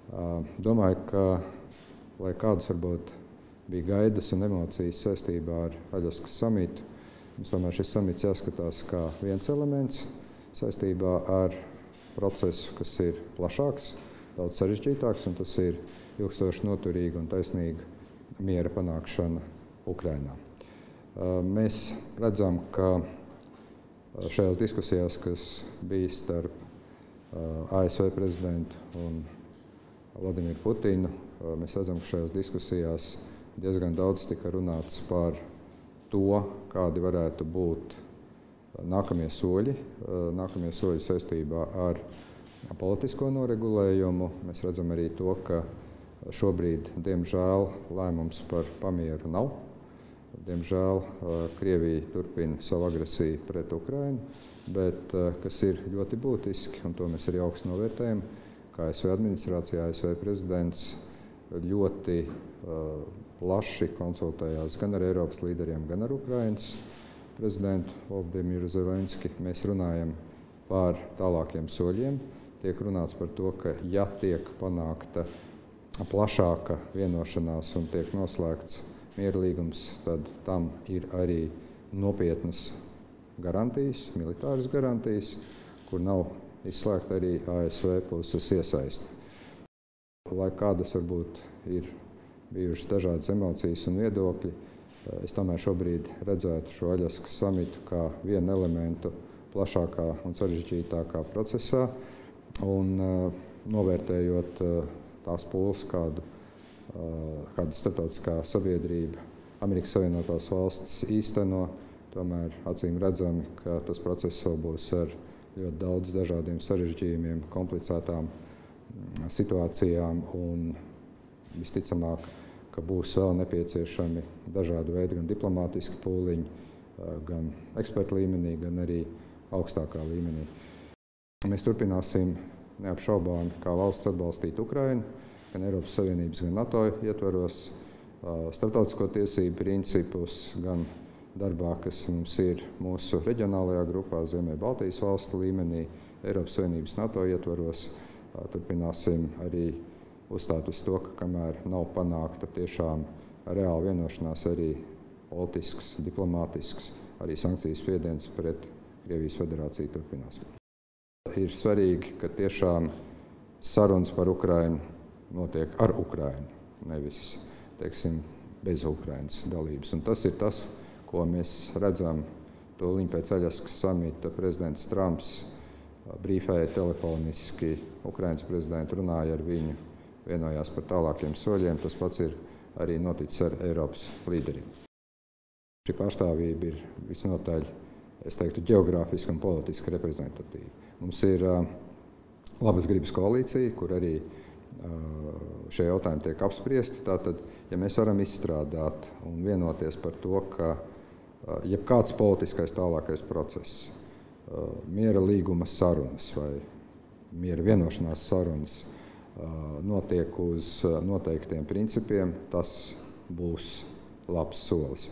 Domāju, ka, lai kādas varbūt bija gaidas un emocijas saistībā ar Aļaskas samitu, mums tomēr šis samits jāskatās kā viens elements saistībā ar procesu, kas ir plašāks, daudz sarežģītāks, un tas ir ilgstoši noturīga un taisnīga miera panākšana Ukrainā. Mēs redzam, ka šajās diskusijās, kas bija starp ASV prezidentu un Vladimiru Putinu, mēs redzam, ka šajās diskusijās diezgan daudz tika runāts par to, kādi varētu būt nākamie soļi saistībā ar politisko noregulējumu. Mēs redzam arī to, ka šobrīd, diemžēl, lēmums par pamieru nav. Diemžēl Krievija turpina savu agresiju pret Ukrainu, bet kas ir ļoti būtiski, un to mēs arī augstu novērtējam, ka ASV administrācija, ASV prezidents ļoti plaši konsultējās gan ar Eiropas līderiem, gan ar Ukrainas prezidentu Volodimiru Zelenski. Mēs runājam par tālākiem soļiem. Tiek runāts par to, ka ja tiek panākta plašāka vienošanās un tiek noslēgts mierlīgums, tad tam ir arī nopietnas garantijas, militāras garantijas, kur nav izslēgta arī ASV puses iesaisti. Lai kādas varbūt ir bijušas dažādas emocijas un viedokļi, es tomēr šobrīd redzētu šo Aļaskas samitu kā vienu elementu plašākā un sarežģītākā procesā, un novērtējot tās pūles, kāda starptautiskā sabiedrība, Amerikas Savienotās valstis īsteno, tomēr acīm redzami, ka tas process vēl būs ar ļoti daudz dažādiem sarežģījumiem, komplicētām situācijām, un visticamāk, ka būs vēl nepieciešami dažādi veidi gan diplomātiski pūliņi, gan ekspertu līmenī, gan arī augstākā līmenī. Mēs turpināsim neapšaubāmi kā valsts atbalstīt Ukrainu, gan Eiropas Savienības, gan NATO ietvaros, starptautisko tiesību principus, gan darbā, kas mums ir mūsu reģionālajā grupā, Ziemeļbaltijas valstu līmenī, Eiropas Savienības NATO ietvaros. Turpināsim arī uzstāt uz to, ka kamēr nav panākta tiešām reāla vienošanās, arī politisks, diplomātisks, arī sankcijas spiediens pret Krievijas federāciju turpinās. Ir svarīgi, ka tiešām sarunas par Ukrainu notiek ar Ukrainu, nevis, teiksim, bez Ukrainas dalības. Un tas ir tas, ko mēs redzam tūliņ pēc Aļaskas samita. Prezidents Trumps brīfēja telefoniski Ukrainas prezidentu, runāja ar viņu, vienojās par tālākiem soļiem. Tas pats ir arī noticis ar Eiropas līderiem. Šī pārstāvība ir visnotaļ, es teiktu, ģeogrāfiski un politiski reprezentatīva. Mums ir labas gribas koalīcija, kur arī šie jautājumi tiek apspriesti. Tātad, ja mēs varam izstrādāt un vienoties par to, ka jebkāds politiskais tālākais process, miera līguma sarunas vai miera vienošanās sarunas notiek uz noteiktiem principiem, tas būs labs solis.